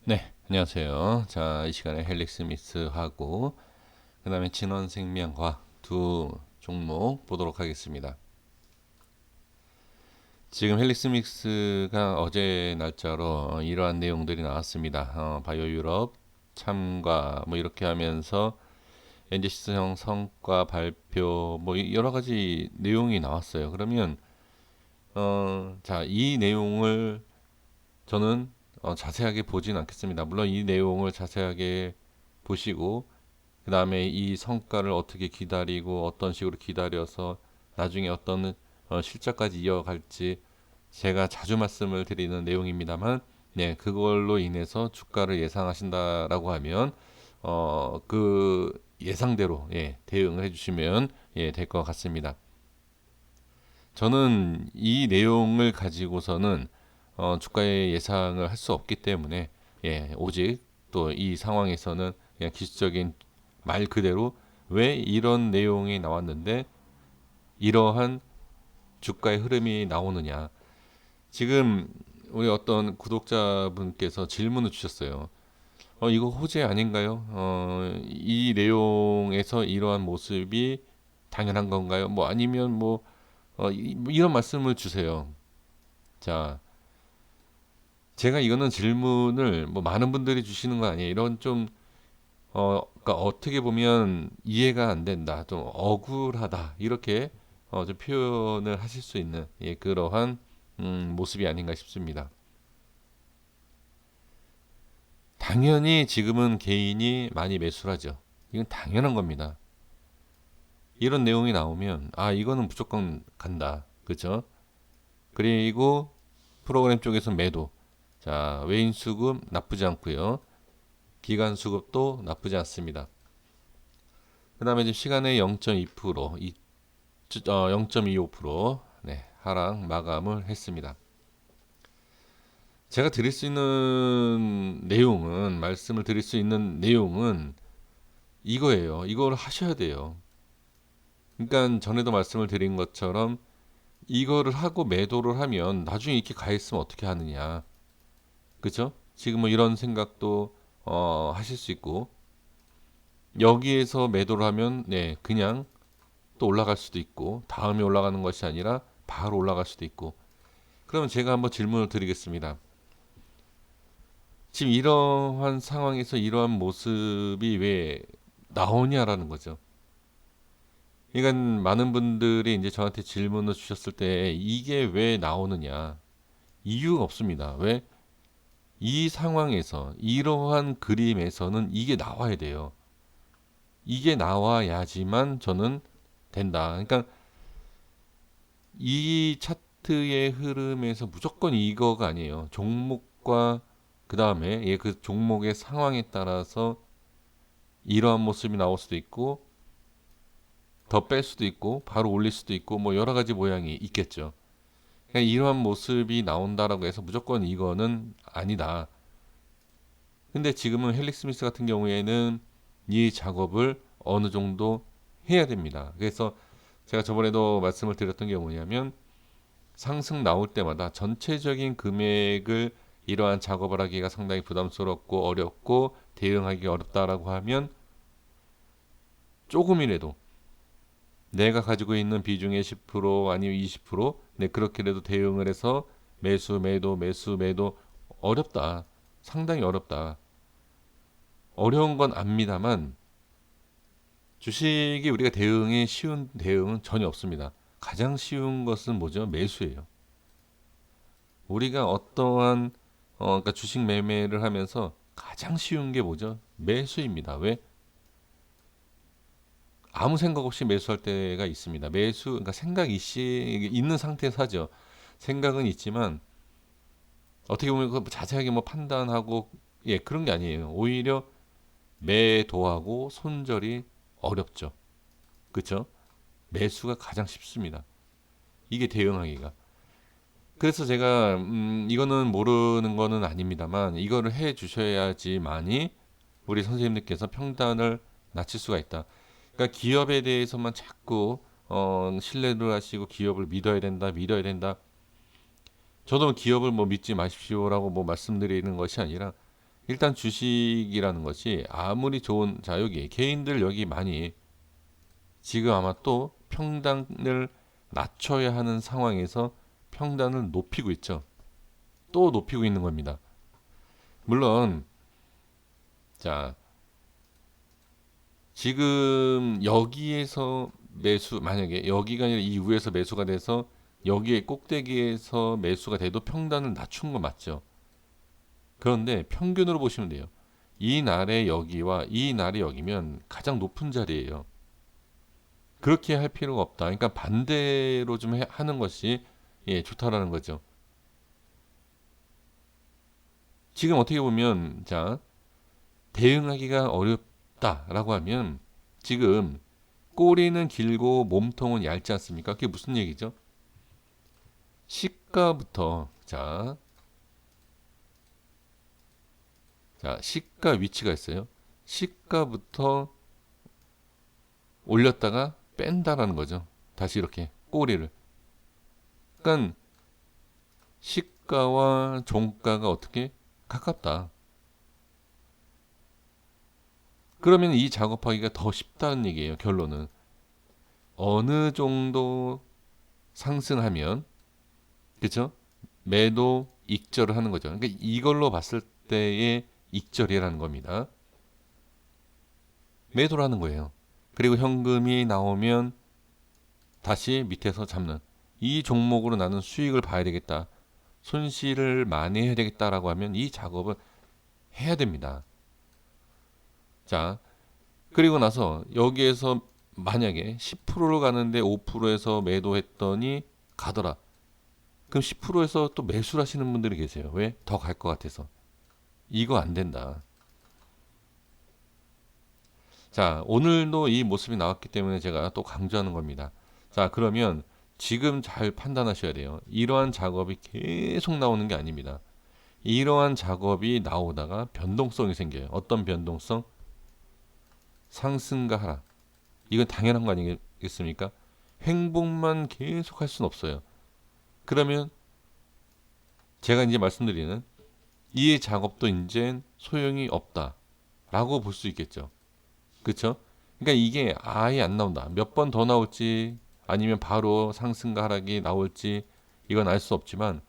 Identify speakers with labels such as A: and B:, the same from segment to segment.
A: 네, 안녕하세요. 자, 이 시간에 헬릭스 미스하고 그다음에 진원생명과 두 종목 보도록 하겠습니다. 지금 헬릭스 믹스가 어제 날짜로 이러한 내용들이 나왔습니다. 바이오 유럽 참가 뭐 이렇게 하면서 엔제시스형 성과 발표 뭐 여러 가지 내용이 나왔어요. 그러면 자, 이 내용을 저는 자세하게 보진 않겠습니다. 물론 이 내용을 자세하게 보시고 그 다음에 이 성과를 어떻게 기다리고 어떤 식으로 기다려서 나중에 어떤 실적까지 이어갈지 제가 자주 말씀을 드리는 내용입니다만, 네, 그걸로 인해서 주가를 예상하신다라고 하면 그 예상대로 예, 대응을 해주시면 예, 될 것 같습니다. 저는 이 내용을 가지고서는 주가의 예상을 할 수 없기 때문에 예, 오직 또 이 상황에서는 그냥 기술적인 말 그대로 왜 이런 내용이 나왔는데 이러한 주가의 흐름이 나오느냐. 지금 우리 어떤 구독자분께서 질문을 주셨어요. 이거 호재 아닌가요? 이 내용에서 이러한 모습이 당연한 건가요? 뭐 아니면 뭐, 뭐 이런 말씀을 주세요. 자, 제가 이거는 질문을 뭐 많은 분들이 주시는 거 아니에요. 이런 좀 그러니까 어떻게 보면 이해가 안 된다, 좀 억울하다 이렇게 좀 표현을 하실 수 있는 예, 그러한 모습이 아닌가 싶습니다. 당연히 지금은 개인이 많이 매수를 하죠. 이건 당연한 겁니다. 이런 내용이 나오면 아 이거는 무조건 간다, 그렇죠? 그리고 프로그램 쪽에서 매도. 자, 외인 수급 나쁘지 않고요. 기간 수급도 나쁘지 않습니다. 그 다음에 이제 시간의 0.2%, 0.25% 네, 하락 마감을 했습니다. 제가 드릴 수 있는 내용은, 말씀을 드릴 수 있는 내용은 이거예요. 이걸 하셔야 돼요. 그러니까 전에도 말씀을 드린 것처럼 이거를 하고 매도를 하면 나중에 이렇게 가 있으면 어떻게 하느냐. 그죠? 지금 뭐 이런 생각도 하실 수 있고, 여기에서 매도를 하면 네, 그냥 또 올라갈 수도 있고, 다음에 올라가는 것이 아니라 바로 올라갈 수도 있고. 그러면 제가 한번 질문을 드리겠습니다. 지금 이러한 상황에서 이러한 모습이 왜 나오냐라는 거죠. 그러니까 많은 분들이 이제 저한테 질문을 주셨을 때 이게 왜 나오느냐. 이유가 없습니다. 왜? 이 상황에서 이러한 그림에서는 이게 나와야 돼요. 이게 나와야지만 저는 된다. 그러니까 이 차트의 흐름에서 무조건 이거가 아니에요. 종목과 그 다음에 예, 그 종목의 상황에 따라서 이러한 모습이 나올 수도 있고 더 뺄 수도 있고 바로 올릴 수도 있고 뭐 여러 가지 모양이 있겠죠. 그러니까 이러한 모습이 나온다라고 해서 무조건 이거는 아니다. 근데 지금은 헬릭 스미스 같은 경우에는 이 작업을 어느 정도 해야 됩니다. 그래서 제가 저번에도 말씀을 드렸던 게 뭐냐면 상승 나올 때마다 전체적인 금액을 이러한 작업을 하기가 상당히 부담스럽고 어렵고 대응하기 어렵다라고 하면 조금이라도 내가 가지고 있는 비중의 10% 아니면 20% 네, 그렇게라도 대응을 해서 매수 매도 매수 매도 어렵다. 상당히 어렵다. 어려운 건 압니다만 주식이 우리가 대응이 쉬운 대응은 전혀 없습니다. 가장 쉬운 것은 뭐죠? 매수예요. 우리가 어떠한 그러니까 주식 매매를 하면서 가장 쉬운 게 뭐죠? 매수입니다. 왜? 아무 생각 없이 매수할 때가 있습니다. 매수, 그러니까 생각이 있는 상태에서 하죠. 생각은 있지만 어떻게 보면 그 자세하게 뭐 판단하고 예 그런 게 아니에요. 오히려 매도하고 손절이 어렵죠. 그렇죠? 매수가 가장 쉽습니다. 이게 대응하기가. 그래서 제가 이거는 모르는 거는 아닙니다만 이거를 해 주셔야지만이 우리 선생님들께서 평단을 낮출 수가 있다. 그러니까 기업에 대해서만 자꾸 신뢰를 하시고 기업을 믿어야 된다, 믿어야 된다. 저도 기업을 뭐 믿지 마십시오라고 뭐 말씀드리는 것이 아니라 일단 주식이라는 것이 아무리 좋은, 자, 여기 개인들 여기 많이 지금 아마 또 평단을 낮춰야 하는 상황에서 평단을 높이고 있죠. 또 높이고 있는 겁니다. 물론, 자, 지금 여기에서 매수, 만약에 여기가 아니라 이 위에서 매수가 돼서 여기에 꼭대기에서 매수가 돼도 평단을 낮춘 거 맞죠? 그런데 평균으로 보시면 돼요. 이 날의 여기와 이 날의 여기면 가장 높은 자리예요. 그렇게 할 필요가 없다. 그러니까 반대로 좀 하는 것이 좋다라는 거죠. 지금 어떻게 보면 자, 대응하기가 어렵다라고 하면 지금 꼬리는 길고 몸통은 얇지 않습니까? 그게 무슨 얘기죠? 시가부터 자, 시가 위치가 있어요. 시가부터 올렸다가 뺀다라는 거죠. 다시 이렇게 꼬리를. 그러니까 시가와 종가가 어떻게 가깝다. 그러면 이 작업하기가 더 쉽다는 얘기예요. 결론은 어느 정도 상승하면 그렇죠? 매도 익절을 하는 거죠. 그러니까 이걸로 봤을 때의 익절이라는 겁니다. 매도라는 거예요. 그리고 현금이 나오면 다시 밑에서 잡는, 이 종목으로 나는 수익을 봐야 되겠다, 손실을 만회해야 되겠다라고 하면 이 작업을 해야 됩니다. 자, 그리고 나서 여기에서 만약에 10%로 가는데 5%에서 매도했더니 가더라. 그럼 10%에서 또 매수를 하시는 분들이 계세요. 왜? 더 갈 것 같아서. 이거 안 된다. 자, 오늘도 이 모습이 나왔기 때문에 제가 또 강조하는 겁니다. 자, 그러면 지금 잘 판단하셔야 돼요. 이러한 작업이 계속 나오는 게 아닙니다. 이러한 작업이 나오다가 변동성이 생겨요. 어떤 변동성? 상승과 하락. 이건 당연한 거 아니겠습니까? 행복만 계속 할 수는 없어요. 그러면 제가 이제 말씀드리는 이 작업도 이제 소용이 없다라고 볼 수 있겠죠. 그렇죠? 그러니까 이게 아예 안 나온다. 몇 번 더 나올지 아니면 바로 상승과 하락이 나올지 이건 알 수 없지만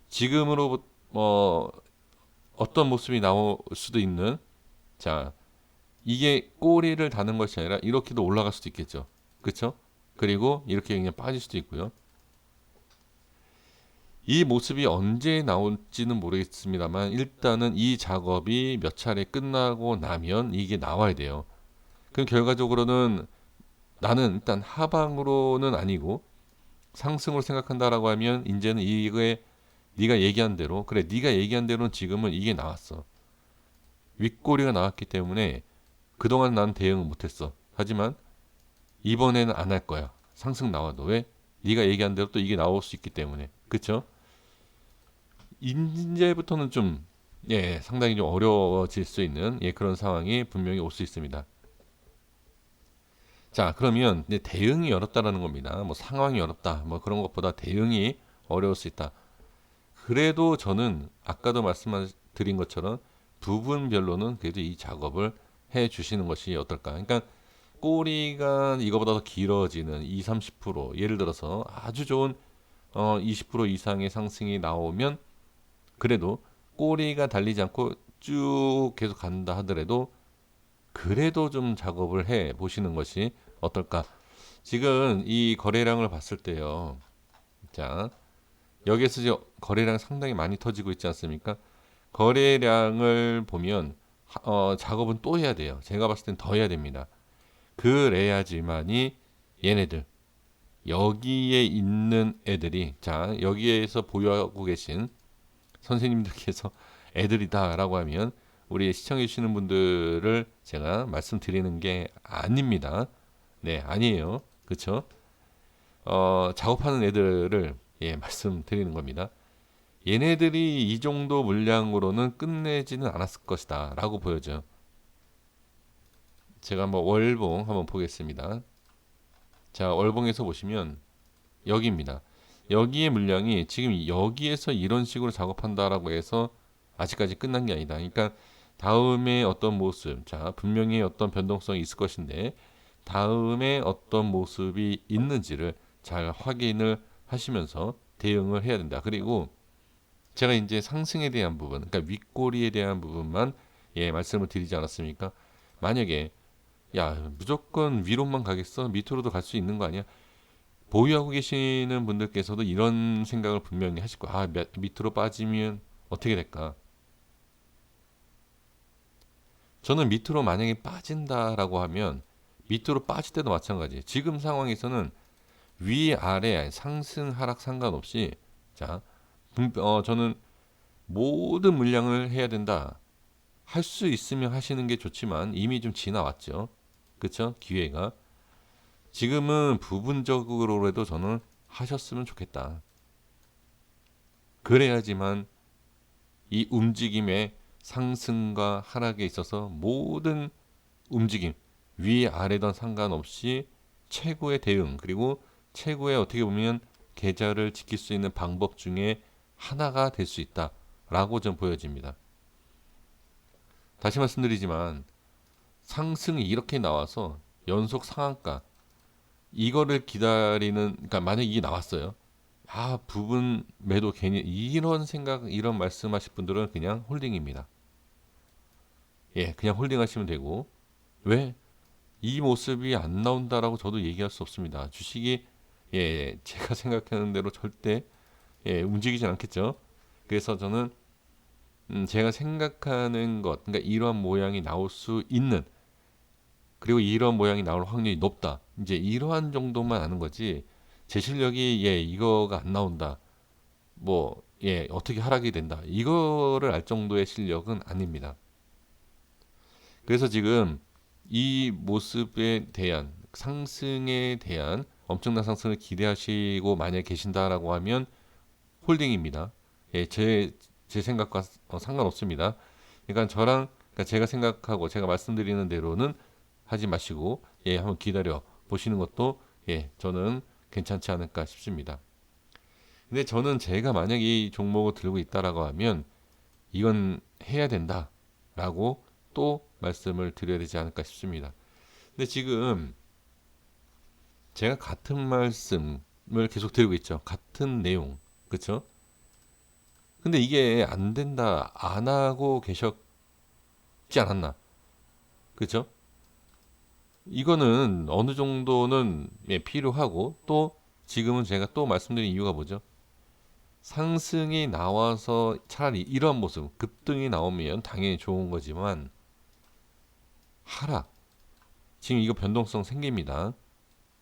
A: 지금으로 어떤 모습이 나올 수도 있는, 자, 이게 꼬리를 다는 것이 아니라 이렇게도 올라갈 수도 있겠죠. 그렇죠? 그리고 이렇게 그냥 빠질 수도 있고요. 이 모습이 언제 나올지는 모르겠습니다만 일단은 이 작업이 몇 차례 끝나고 나면 이게 나와야 돼요. 그럼 결과적으로는 나는 일단 하방으로는 아니고 상승으로 생각한다라고 하면 이제는 이거에 네가 얘기한 대로, 그래 네가 얘기한 대로는 지금은 이게 나왔어. 윗꼬리가 나왔기 때문에 그동안 난 대응을 못했어. 하지만 이번에는 안 할 거야. 상승 나와도. 왜? 네가 얘기한 대로 또 이게 나올 수 있기 때문에. 그쵸? 이제부터는 좀 상당히 좀 어려워질 수 있는 그런 상황이 분명히 올 수 있습니다. 자, 그러면 이제 대응이 어렵다라는 겁니다. 뭐 상황이 어렵다, 뭐 그런 것보다 대응이 어려울 수 있다. 그래도 저는 아까도 말씀드린 것처럼 부분별로는 그래도 이 작업을 해 주시는 것이 어떨까. 그러니까 꼬리가 이거보다 더 길어지는 2, 30%, 예를 들어서 아주 좋은 20% 이상의 상승이 나오면 그래도 꼬리가 달리지 않고 쭉 계속 간다 하더라도 그래도 좀 작업을 해 보시는 것이 어떨까. 지금 이 거래량을 봤을 때요. 자, 여기에서 이제 거래량 상당히 많이 터지고 있지 않습니까? 거래량을 보면 작업은 또 해야 돼요. 제가 봤을 땐 더 해야 됩니다. 그래야지만이 얘네들, 여기에 있는 애들이, 자, 여기에서 보유하고 계신 선생님들께서 애들이다라고 하면 우리 시청해 주시는 분들을 제가 말씀드리는 게 아닙니다. 네, 아니에요. 그렇죠? 작업하는 애들을 말씀드리는 겁니다. 얘네들이 이 정도 물량으로는 끝내지는 않았을 것이다 라고 보여져요. 제가 한번 월봉 한번 보겠습니다. 자, 월봉에서 보시면 여기입니다. 여기의 물량이 지금 여기에서 이런 식으로 작업한다라고 해서 아직까지 끝난 게 아니다. 그러니까 다음에 어떤 모습, 자, 분명히 어떤 변동성이 있을 것인데 다음에 어떤 모습이 있는지를 잘 확인을 하시면서 대응을 해야 된다. 그리고 제가 이제 상승에 대한 부분, 그러니까 윗꼬리에 대한 부분만 말씀을 드리지 않았습니까? 만약에 야, 무조건 위로만 가겠어? 밑으로도 갈 수 있는 거 아니야? 보유하고 계시는 분들께서도 이런 생각을 분명히 하실 거예요. 아, 밑으로 빠지면 어떻게 될까? 저는 밑으로 만약에 빠진다라고 하면 밑으로 빠질 때도 마찬가지예요. 지금 상황에서는 위, 아래, 상승, 하락 상관없이 자, 저는 모든 물량을 해야 된다. 할 수 있으면 하시는 게 좋지만 이미 좀 지나왔죠. 그쵸? 기회가. 지금은 부분적으로라도 저는 하셨으면 좋겠다. 그래야지만 이 움직임의 상승과 하락에 있어서 모든 움직임, 위, 아래든 상관없이 최고의 대응, 그리고 최고의 어떻게 보면 계좌를 지킬 수 있는 방법 중에 하나가 될 수 있다라고 좀 보여집니다. 다시 말씀드리지만 상승이 이렇게 나와서 연속 상한가 이거를 기다리는 그러니까 만약 이게 나왔어요. 아 부분 매도 괜히 이런 생각 이런 말씀하실 분들은 그냥 홀딩입니다. 예, 그냥 홀딩하시면 되고 왜 이 모습이 안 나온다라고 저도 얘기할 수 없습니다. 주식이 제가 생각하는 대로 절대 움직이진 않겠죠. 그래서 저는 제가 생각하는 것, 그러니까 이러한 모양이 나올 수 있는 그리고 이런 모양이 나올 확률이 높다. 이제 이러한 정도만 아는 거지. 제 실력이 이거가 안 나온다. 뭐 어떻게 하락이 된다. 이거를 알 정도의 실력은 아닙니다. 그래서 지금 이 모습에 대한 상승에 대한 엄청난 상승을 기대하시고 만약에 계신다라고 하면 홀딩입니다. 제 생각과 상관없습니다. 그러니까 그러니까 제가 생각하고 제가 말씀드리는 대로는 하지 마시고 한번 기다려 보시는 것도 저는 괜찮지 않을까 싶습니다. 근데 저는 제가 만약에 이 종목을 들고 있다라고 하면 이건 해야 된다라고 또 말씀을 드려야 되지 않을까 싶습니다. 근데 지금 제가 같은 말씀을 계속 드리고 있죠. 같은 내용. 그렇죠? 근데 이게 안 된다, 안 하고 계셨지 않았나? 그렇죠? 이거는 어느 정도는 필요하고 또 지금은 제가 또 말씀드린 이유가 뭐죠? 상승이 나와서 차라리 이런 모습, 급등이 나오면 당연히 좋은 거지만 하락, 지금 이거 변동성 생깁니다.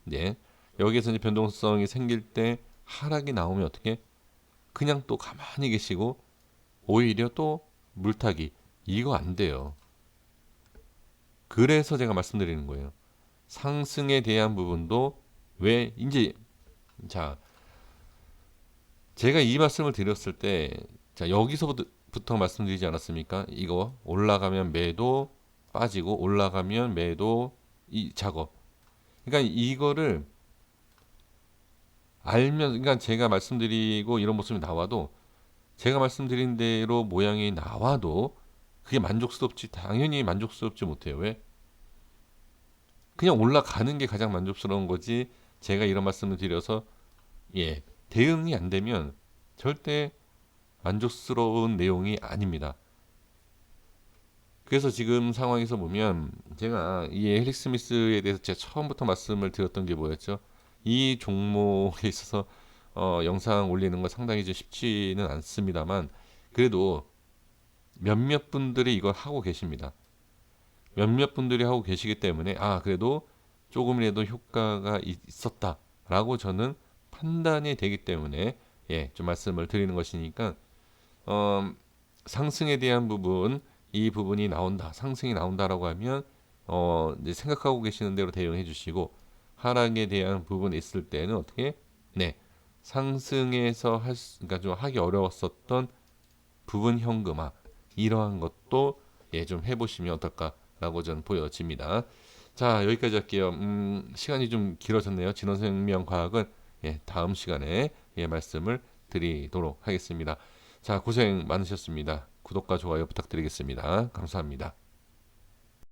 A: 네. 여기에서 이제 변동성이 생길 때 하락이 나오면 어떻게? 그냥 또 가만히 계시고 오히려 또 물타기 이거 안 돼요. 그래서 제가 말씀드리는 거예요. 상승에 대한 부분도 왜 이제 자 제가 이 말씀을 드렸을 때 자 여기서부터 말씀드리지 않았습니까? 이거 올라가면 매도 빠지고 올라가면 매도 이 작업. 그러니까 이거를 알면 그러니까 제가 말씀드리고 이런 모습이 나와도 제가 말씀드린 대로 모양이 나와도 그게 만족스럽지 당연히 만족스럽지 못해요. 왜? 그냥 올라가는 게 가장 만족스러운 거지. 제가 이런 말씀을 드려서 대응이 안 되면 절대 만족스러운 내용이 아닙니다. 그래서 지금 상황에서 보면 제가 이 에릭 스미스에 대해서 제가 처음부터 말씀을 드렸던 게 뭐였죠? 이 종목에 있어서 영상 올리는 거 상당히 좀 쉽지는 않습니다만 그래도 몇몇 분들이 이걸 하고 계십니다. 몇몇 분들이 하고 계시기 때문에 그래도 조금이라도 효과가 있었다라고 저는 판단이 되기 때문에 좀 말씀을 드리는 것이니까 어, 상승에 대한 부분 이 부분이 나온다 상승이 나온다라고 하면 이제 생각하고 계시는 대로 대응해 주시고 하락에 대한 부분이 있을 때는 어떻게 상승에서 그러니까 좀 하기 어려웠었던 부분 현금화 이러한 것도 좀 해보시면 어떨까라고 저는 보여집니다. 자 여기까지 할게요. 시간이 좀 길어졌네요. 진원생명과학은 다음 시간에 말씀을 드리도록 하겠습니다. 자 고생 많으셨습니다. 구독과 좋아요 부탁드리겠습니다. 감사합니다.